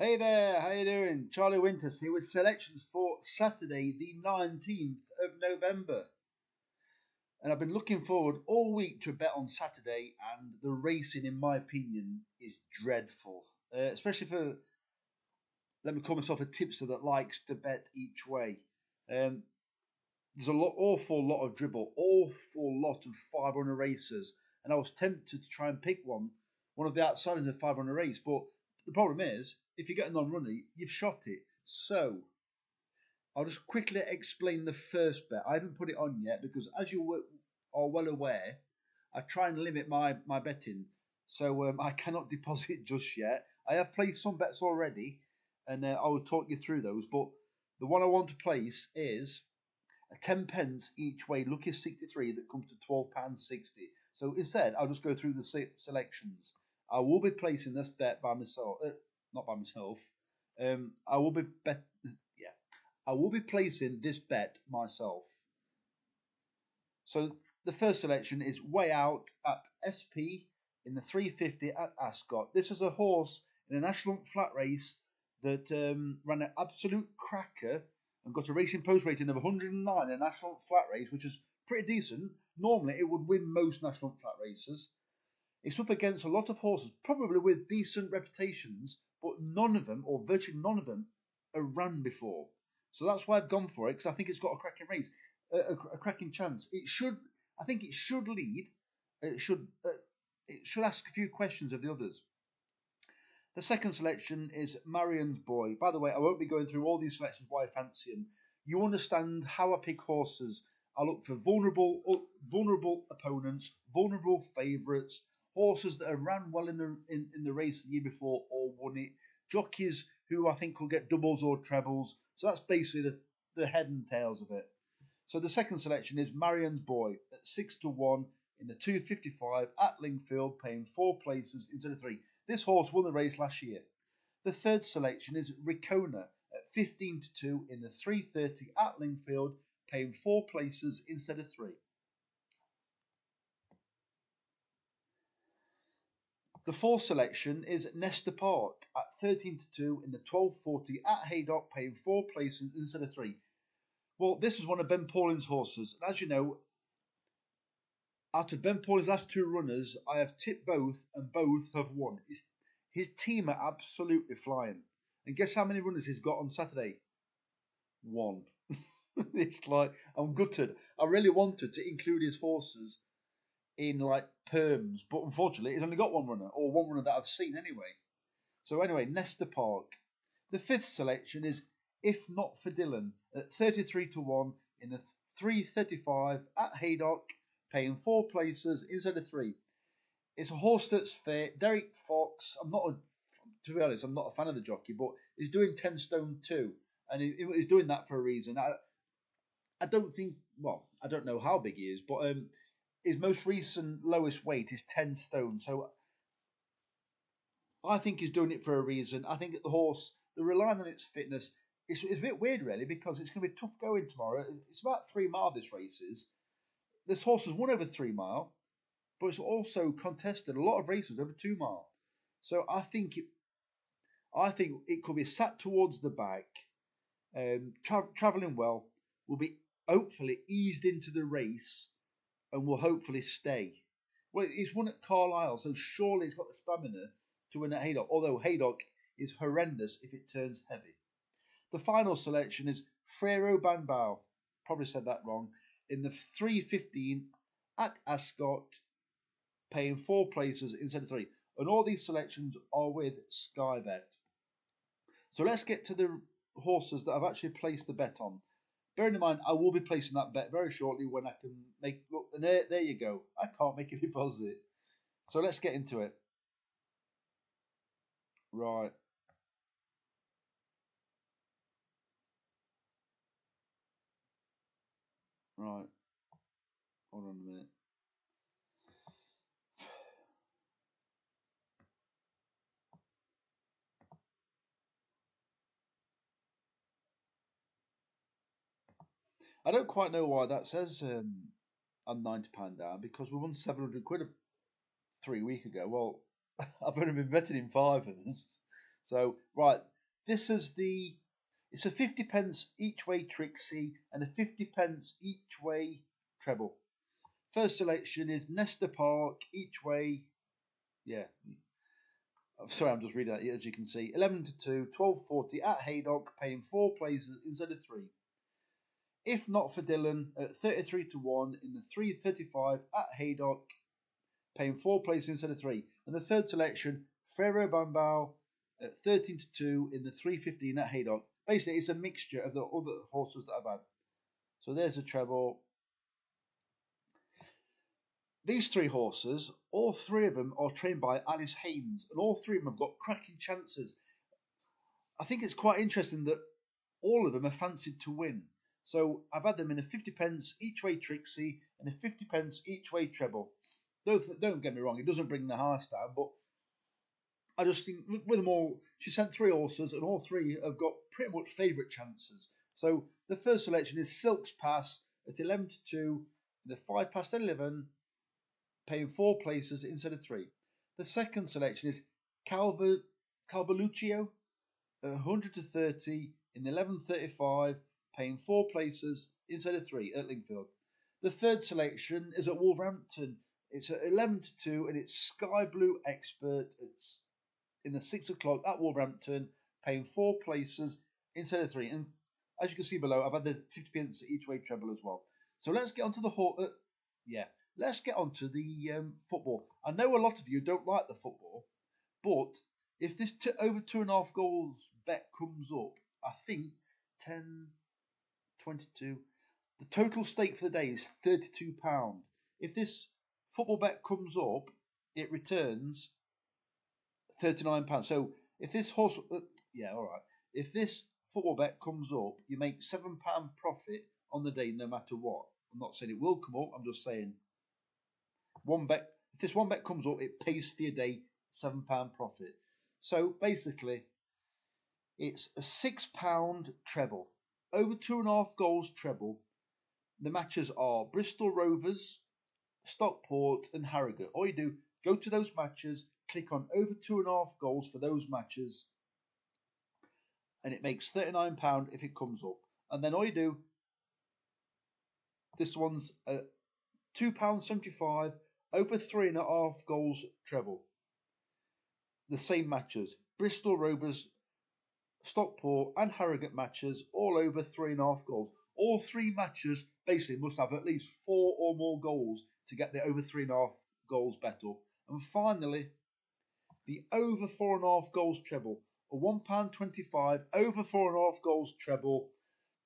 Hey there, how you doing? Charlie Winters here with selections for Saturday the 19th of November. And I've been looking forward all week to a bet on Saturday, and the racing, in my opinion, is dreadful. Especially for, let me call myself a tipster that likes to bet each way. There's awful lot of dribble, awful lot of 500 races, and I was tempted to try and pick one of the outsiders of 500 race, but the problem is, if you get a non-runner, you've shot it. So, I'll just quickly explain the first bet. I haven't put it on yet because, as you are well aware, I try and limit my betting. So, I cannot deposit just yet. I have placed some bets already, and I will talk you through those. But the one I want to place is a 10 pence each way, lucky 63, that comes to £12.60. So instead, I'll just go through the selections. I will be placing this bet by myself, not by myself. I will be placing this bet myself. So the first selection is Way Out at SP in the 350 at Ascot. This is a horse in a national flat race that ran an absolute cracker and got a racing post rating of 109 in a national flat race, which is pretty decent. Normally, it would win most national flat races. It's up against a lot of horses, probably with decent reputations, but none of them, or virtually none of them, are run before. So that's why I've gone for it, because I think it's got a cracking race, a cracking chance. I think it should lead. It should ask a few questions of the others. The second selection is Marion's Boy. By the way, I won't be going through all these selections why I fancy them. You understand how I pick horses. I look for vulnerable opponents, vulnerable favourites, horses that have ran well in the race the year before or won it, jockeys who I think will get doubles or trebles. So that's basically the head and tails of it. So the second selection is Marion's Boy at 6-1 in the 255 at Lingfield, paying 4 places instead of 3. This horse won the race last year. The third selection is Ricona at 15-2 in the 330 at Lingfield, paying 4 places instead of 3. The fourth selection is Nesta Park at 13-2 in the 1240 at Haydock, paying 4 places instead of 3. Well, this is one of Ben Pauling's horses, and as you know, out of Ben Pauling's last 2 runners, I have tipped both, and both have won. His team are absolutely flying. And guess how many runners he's got on Saturday? 1. It's like, I'm gutted. I really wanted to include his horses in like perms, but unfortunately he's only got 1 runner, or 1 runner that I've seen anyway. So anyway, Nesta Park. The fifth selection is If Not for Dylan at 33-1 in the 335 at Haydock, paying 4 places instead of 3. It's a horse that's fit. Derek Fox, to be honest, I'm not a fan of the jockey, but he's doing 10 stone 2, and he's doing that for a reason. I don't know how big he is, but his most recent lowest weight is 10 stone. So I think he's doing it for a reason. I think the horse, they're relying on its fitness. It's a bit weird, really, because it's going to be tough going tomorrow. It's about 3 mile, this race is. This horse has won over 3 mile, but it's also contested a lot of races over 2 mile. So I think it could be sat towards the back, travelling well, will be hopefully eased into the race, and will hopefully stay. Well, it's won at Carlisle, so surely it's got the stamina to win at Haydock, although Haydock is horrendous if it turns heavy. The final selection is Frero Banbao, probably said that wrong, in the 315 at Ascot, paying 4 places instead of 3. And all these selections are with Skybet. So let's get to the horses that I've actually placed the bet on. Bearing in mind, I will be placing that bet very shortly when I can make... Look, and there you go. I can't make a deposit. So let's get into it. Right. Right. Hold on a minute. I don't quite know why that says I'm £90 down, because we won 700 quid 3 weeks ago. Well, I've only been betting in 5 of this. So, right, This is it's a 50p each way Trixie and a 50p each way treble. First selection is Nesta Park each way. Yeah. Sorry, I'm just reading that as you can see. 11 to 2, 12.40 at Haydock, paying 4 places instead of 3. If Not for Dylan at 33 to 1 in the 3.35 at Haydock, paying 4 places instead of 3. And the third selection, Ferro Bambao at 13 to 2 in the 3.15 at Haydock. Basically, it's a mixture of the other horses that I've had. So there's a treble. These 3 horses, all 3 of them are trained by Alice Haynes, and all 3 of them have got cracking chances. I think it's quite interesting that all of them are fancied to win. So I've had them in a 50p each way Trixie and a 50p each way treble. Don't get me wrong, it doesn't bring the hearts down, but I just think with them all, she sent 3 horses, and all 3 have got pretty much favourite chances. So the first selection is Silk's Pass at 11 to 2, the 5 past 11, paying 4 places instead of 3. The second selection is Calvaluccio at 100 to 30 in 11.35, paying 4 places instead of 3 at Lingfield. The third selection is at Wolverhampton. It's at 11 to 2, and it's Sky Blue Expert. It's in the 6 o'clock at Wolverhampton, paying 4 places instead of 3. And as you can see below, I've had the 50p each way treble as well. So let's get onto the let's get onto the football. I know a lot of you don't like the football, but if this over 2.5 goals bet comes up, I think 10, 22. The total stake for the day is £32. If this football bet comes up, it returns £39. So if this horse, if this football bet comes up, you make £7 profit on the day, no matter what. I'm not saying it will come up. I'm just saying if this one bet comes up, it pays for your day £7 profit. So basically, it's a £6 treble, over 2.5 goals treble. The matches are Bristol Rovers, Stockport, and Harrogate. All you do, go to those matches, click on over 2.5 goals for those matches, and it makes £39 if it comes up. And then all you do, this one's £2.75 over 3.5 goals treble. The same matches, Bristol Rovers, Stockport, and Harrogate matches, all over 3.5 goals. All 3 matches basically must have at least 4 or more goals to get the over 3.5 goals bet up. And finally, the over 4.5 goals treble, a £1.25 over 4.5 goals treble.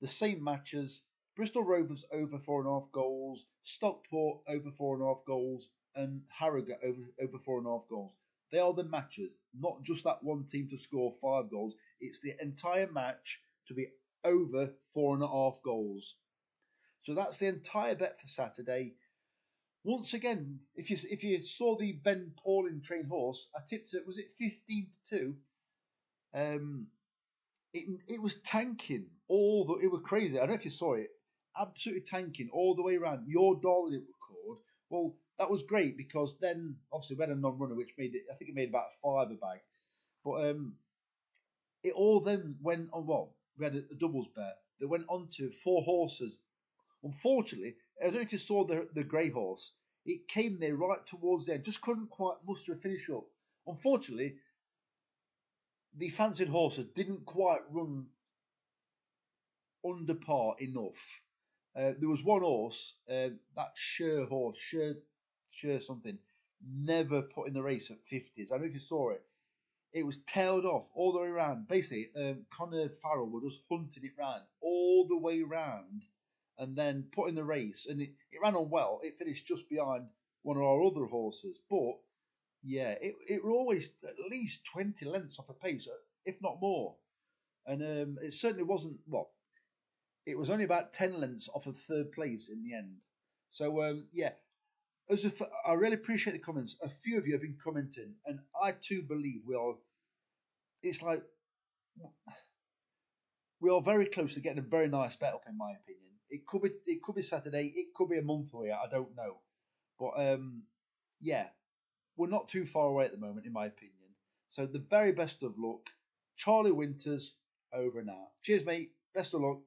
The same matches, Bristol Rovers over 4.5 goals, Stockport over 4.5 goals, and Harrogate over 4.5 goals. They are the matches, not just that one team to score 5 goals. It's the entire match to be over 4.5 goals. So that's the entire bet for Saturday. Once again, if you saw the Ben Pauling trained horse, I tipped it. Was it 15 to 2? It was tanking it was crazy. I don't know if you saw it. Absolutely tanking all the way around. Your Darling it record. Well, that was great because then obviously we had a non-runner, which made it. I think it made about a £5 bag. But it all then went on. Well, we had a doubles bet that went on to 4 horses. Unfortunately, I don't know if you saw the grey horse. It came there right towards the end, just couldn't quite muster a finish up. Unfortunately, the fancied horses didn't quite run under par enough. There was one horse, that Sher horse, Sher something, never put in the race at 50s. I don't know if you saw it. It was tailed off all the way around. Basically, Connor Farrell was just hunting it round all the way round, and then put in the race, and it ran on well. It finished just behind one of our other horses, but yeah, it were always at least 20 lengths off a pace, if not more. And it certainly wasn't. Well, it was only about 10 lengths off of 3rd place in the end. So yeah, I really appreciate the comments. A few of you have been commenting, and I too believe we are. It's like we are very close to getting a very nice bet up, in my opinion. It could be Saturday. It could be a month away. I don't know, but yeah, we're not too far away at the moment, in my opinion. So the very best of luck. Charlie Winters over and out. Cheers, mate. Best of luck.